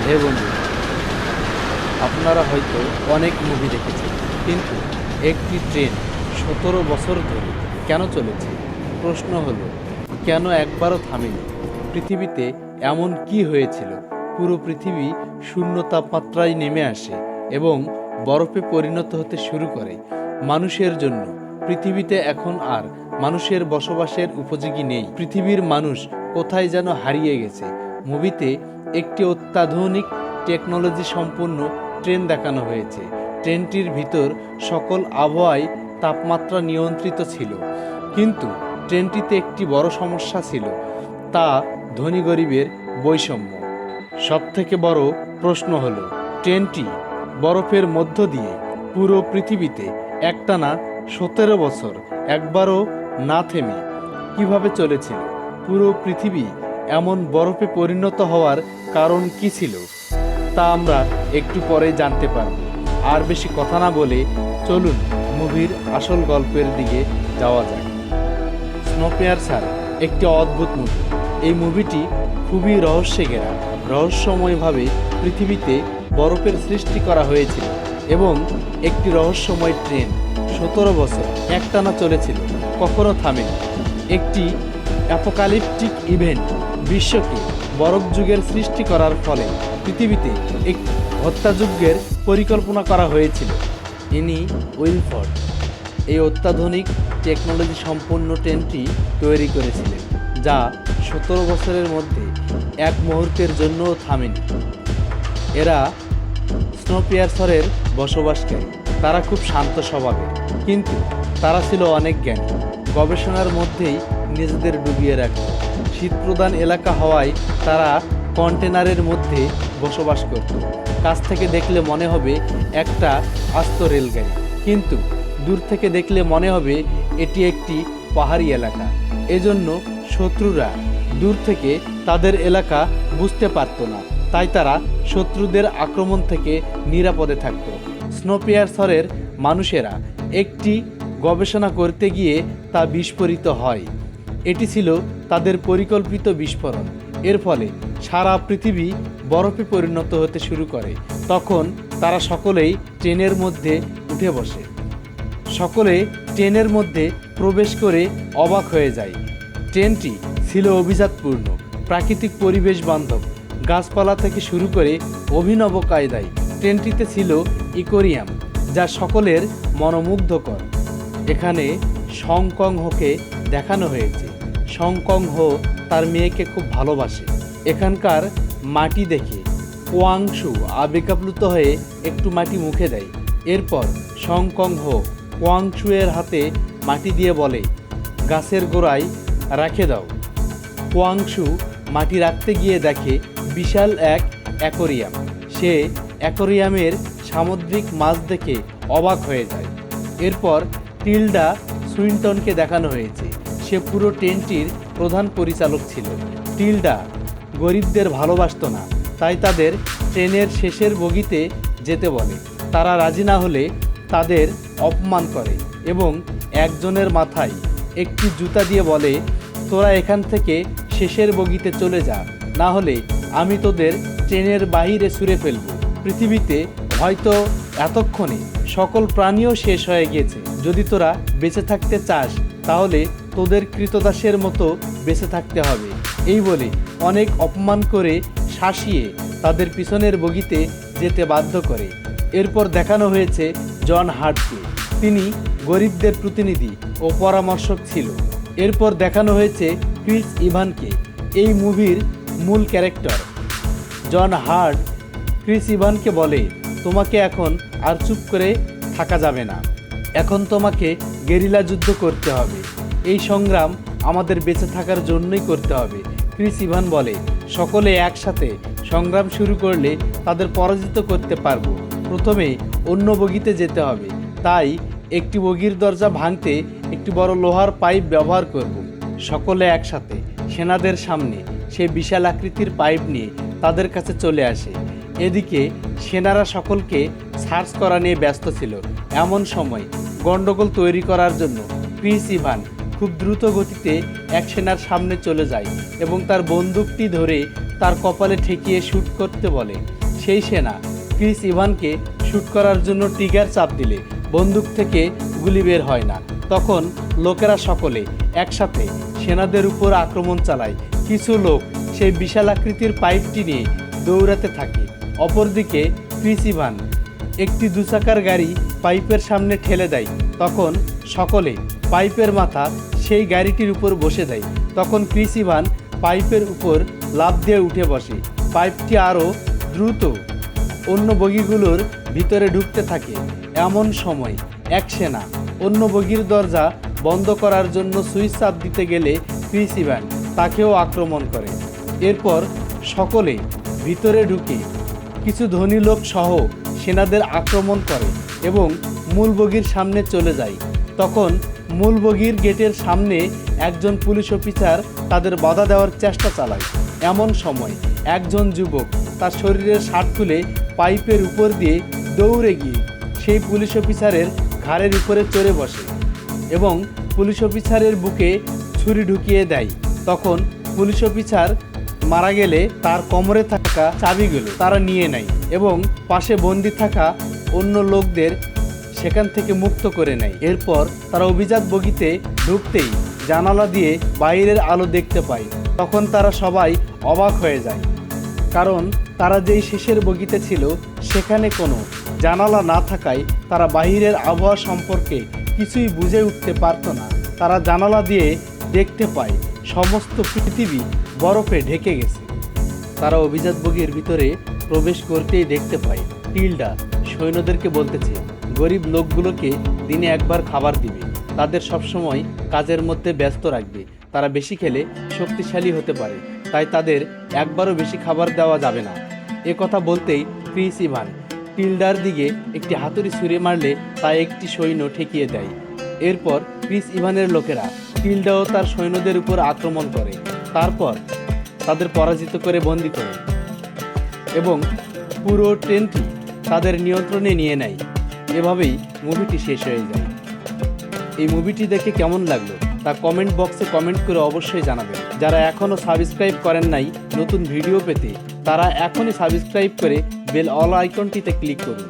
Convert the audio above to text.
হে বন্ধু, আপনারা হয়তো অনেক মুভি দেখেছেন, কিন্তু একটি ট্রেন 17 বছর ধরে কেন চলেছে? প্রশ্ন হলো, কেন একবারও থামেনি? পৃথিবীতে এমন কি হয়েছিল পুরো পৃথিবী শূন্য তাপমাত্রায় নেমে আসে এবং বরফে পরিণত হতে শুরু করে? মানুষের জন্য পৃথিবীতে এখন আর মানুষের বসবাসের উপযোগী নেই। পৃথিবীর মানুষ কোথায় যেন হারিয়ে গেছে। মুভিতে একটি অত্যাধুনিক টেকনোলজি সম্পন্ন ট্রেন দেখানো হয়েছে। ট্রেনটির ভিতর সকল আবহাওয়ায় তাপমাত্রা নিয়ন্ত্রিত ছিল, কিন্তু ট্রেনটিতে একটি বড় সমস্যা ছিল, তা ধনী গরিবের বৈষম্য। সবথেকে বড় প্রশ্ন হলো, ট্রেনটি বরফের মধ্য দিয়ে পুরো পৃথিবীতে একটানা 17 বছর একবারও না থেমে কিভাবে চলেছিল? পুরো পৃথিবী এমন বরফে পরিণত হওয়ার কারণ কি ছিল, তা আমরা একটু পরে জানতে পারব। আর বেশি কথা না বলে চলুন মুভির আসল গল্পের দিকে যাওয়া যাক। স্নোপিয়ারসার একটি অদ্ভুত মুভি। এই মুভিটি খুবই রহস্যে ঘেরা। রহস্যময়ভাবে পৃথিবীতে বরফের সৃষ্টি করা হয়েছিল এবং একটি রহস্যময় ট্রেন 17 বছর একটানা চলেছিল, কখনো থামেনি। একটি অ্যাপোকালিপটিক ইভেন্ট বিশ্বকে বরফ যুগের সৃষ্টি করার ফলে পৃথিবীতে এক হত্যাযজ্ঞের পরিকল্পনা করা হয়েছিল। ইনি উইলফর্ড এই অত্যাধুনিক টেকনোলজি সম্পন্ন ট্রেনটি তৈরি করেছিলেন, যা 17 বছরের মধ্যে এক মুহূর্তের জন্যও থামেনি। এরা স্নোপিয়ারসারের বসবাসকারী। তারা খুব শান্ত স্বভাবের, কিন্তু তারা ছিল অনেক জ্ঞানী। গবেষণার মধ্যেই নিজেদের ডুবিয়ে রাখত। শীতপ্রধান এলাকা হওয়ায় তারা কন্টেনারের মধ্যে বসবাস করত। কাছ থেকে দেখলে মনে হবে একটা আস্ত রেলগাড়ি, কিন্তু দূর থেকে দেখলে মনে হবে এটি একটি পাহাড়ি এলাকা। এজন্য শত্রুরা দূর থেকে তাদের এলাকা বুঝতে পারত না, তাই তারা শত্রুদের আক্রমণ থেকে নিরাপদে থাকত। স্নোপিয়ারসারের মানুষেরা একটি গবেষণা করতে গিয়ে তা বিস্ফোরিত হয়। এটি ছিল তাদের পরিকল্পিত বিস্ফোরণ। এর ফলে সারা পৃথিবী বরফে পরিণত হতে শুরু করে। তখন তারা সকলেই ট্রেনের মধ্যে উঠে বসে। সকলে ট্রেনের মধ্যে প্রবেশ করে অবাক হয়ে যায়। ট্রেনটি ছিল অভিজাতপূর্ণ, প্রাকৃতিক পরিবেশ বান্ধব, গাছপালা থেকে শুরু করে অভিনব কায়দায়। ট্রেনটিতে ছিল ইকোরিয়াম, যা সকলের মনোমুগ্ধকর। এখানে সং কং হোকে দেখানো হয়েছে। সং কং হো তার মেয়েকে খুব ভালোবাসে। এখানকার মাটি দেখে ওয়াংশু আবেগাপ্লুত হয়ে একটু মাটি মুখে দেয়। এরপর সং কং হো ওয়াংশুয়ের হাতে মাটি দিয়ে বলে, গাছের গোড়ায় রেখে দাও। ওয়াংশু মাটি রাখতে গিয়ে দেখে বিশাল এক অ্যাকোরিয়াম। সে অ্যাকোরিয়ামের সামুদ্রিক মাছ দেখে অবাক হয়ে যায়। এরপর টিলডা সুইনটনকে দেখানো হয়েছে। সে পুরো ট্রেনটির প্রধান পরিচালক ছিল। টিলডা গরিবদের ভালোবাসত না, তাই তাদের ট্রেনের শেষের বগিতে যেতে বলে। তারা রাজি না হলে তাদের অপমান করে এবং একজনের মাথায় একটি জুতা দিয়ে বলে, তোরা এখান থেকে শেষের বগিতে চলে যা, না হলে আমি তোদের ট্রেনের বাহিরে ছুঁড়ে ফেলব। পৃথিবীতে হয়তো এতক্ষণে সকল প্রাণীও শেষ হয়ে গেছে। যদি তোরা বেঁচে থাকতে চাস, তাহলে তোদের কৃতদাসের মতো বেঁচে থাকতে হবে। এই বলে অনেক অপমান করে শাসিয়ে তাদের পিছনের বগিতে যেতে বাধ্য করে। এরপর দেখানো হয়েছে জন হার্টকে। তিনি গরিবদের প্রতিনিধি ও পরামর্শক ছিল। এরপর দেখানো হয়েছে ক্রিস ইভানকে, এই মুভির মূল ক্যারেক্টার। জন হার্ট ক্রিস ইভানকে বলে, তোমাকে এখন আর চুপ করে থাকা যাবে না। এখন তোমাকে গেরিলা যুদ্ধ করতে হবে। এই সংগ্রাম আমাদের বেঁচে থাকার জন্যই করতে হবে। ক্রিস ইভান বলে, সকলে একসাথে সংগ্রাম শুরু করলে তাদের পরাজিত করতে পারবো। প্রথমে অন্য বগিতে যেতে হবে, তাই একটি বগির দরজা ভাঙতে একটি বড় লোহার পাইপ ব্যবহার করব। সকলে একসাথে সেনাদের সামনে সে বিশাল আকৃতির পাইপ নিয়ে তাদের কাছে চলে আসে। এদিকে সেনারা সকলকে সার্চ করা নিয়ে ব্যস্ত ছিল। এমন সময় গন্ডগোল তৈরি করার জন্য ক্রিস ইভান খুব দ্রুত গতিতে এক সেনার সামনে চলে যায় এবং তার বন্দুকটি ধরে তার কপালে ঠেকিয়ে শ্যুট করতে বলে। সেই সেনা ক্রিস ইভানকে শ্যুট করার জন্য ট্রিগার চাপ দিলে বন্দুক থেকে গুলি বের হয় না। তখন লোকেরা সকলে একসাথে সেনাদের উপর আক্রমণ চালায়। কিছু লোক সেই বিশাল আকৃতির পাইপটি নিয়ে দৌড়াতে থাকে। অপরদিকে ক্রিস ইভান একটি দুচাকার গাড়ি পাইপের সামনে ঠেলে দেয়। তখন সকলে পাইপের মাথা সেই গাড়িটির উপর বসে দেয়। তখন ক্রিস ইভান পাইপের উপর লাফ দিয়ে উঠে বসে। পাইপটি আরও দ্রুত অন্য বগিগুলোর ভিতরে ঢুকতে থাকে। এমন সময় এক সেনা অন্য বগির দরজা বন্ধ করার জন্য সুইচ চাপ দিতে গেলে ক্রিস ইভান তাকেও আক্রমণ করে। এরপর সকলে ভিতরে ঢুকে কিছু ধনী লোক সহ সেনাদের আক্রমণ করে এবং মূল বগির সামনে চলে যায়। তখন মূল বগির গেটের সামনে একজন পুলিশ অফিসার তাদের বাধা দেওয়ার চেষ্টা চালায়। এমন সময় একজন যুবক তার শরীরের শার্ট খুলে পাইপের উপর দিয়ে দৌড়ে গিয়ে সেই পুলিশ অফিসারের ঘাড়ের উপরে চড়ে বসে এবং পুলিশ অফিসারের বুকে ছুরি ঢুকিয়ে দেয়। তখন পুলিশ অফিসার মারা গেলে তার কোমরে থাকা চাবিগুলো তারা নিয়ে নেয় এবং পাশে বন্দি থাকা অন্য লোকদের সেখান থেকে মুক্ত করে নেয়। এরপর তারা অভিজাত বগিতে ঢুকতেই জানালা দিয়ে বাইরের আলো দেখতে পায়। তখন তারা সবাই অবাক হয়ে যায়, কারণ তারা যেই শেষের বগিতে ছিল সেখানে কোনো জানালা না থাকায় তারা বাইরের আবহাওয়া সম্পর্কে কিছুই বুঝে উঠতে পারত না। তারা জানালা দিয়ে দেখতে পায় সমস্ত পৃথিবী বরফে ঢেকে গেছে। তারা অভিজাত বগির ভিতরে প্রবেশ করতেই দেখতে পায় টিল্ডা সৈন্যদেরকে বলতেছে গরিব লোকগুলোকে দিনে একবার খাবার দিবে, তাদের সবসময় কাজের মধ্যে ব্যস্ত রাখবে, তারা বেশি খেলে শক্তিশালী হতে পারে, তাই তাদের একবারও বেশি খাবার দেওয়া যাবে না। এ কথা বলতেই ক্রিস ইভান টিল্ডার দিকে একটি হাতুড়ি ছুঁড়ে মারলে তা একটি সৈন্য ঠেকিয়ে দেয়। এরপর ক্রিস ইভানের লোকেরা টিল্ডা ও তার সৈন্যদের উপর আক্রমণ করে, তারপর তাদের পরাজিত করে বন্দী করে এবং পুরো ট্রেনটি তাদের নিয়ন্ত্রণে নিয়ে নেয়। এভাবেই মুভিটি শেষ হয়ে যায়। এই মুভিটি দেখে কেমন লাগলো তা কমেন্ট বক্সে কমেন্ট করে অবশ্যই জানাবেন। যারা এখনও সাবস্ক্রাইব করেন নাই নতুন ভিডিও পেতে, তারা এখনই সাবস্ক্রাইব করে বেল অল আইকনটিতে ক্লিক করুন।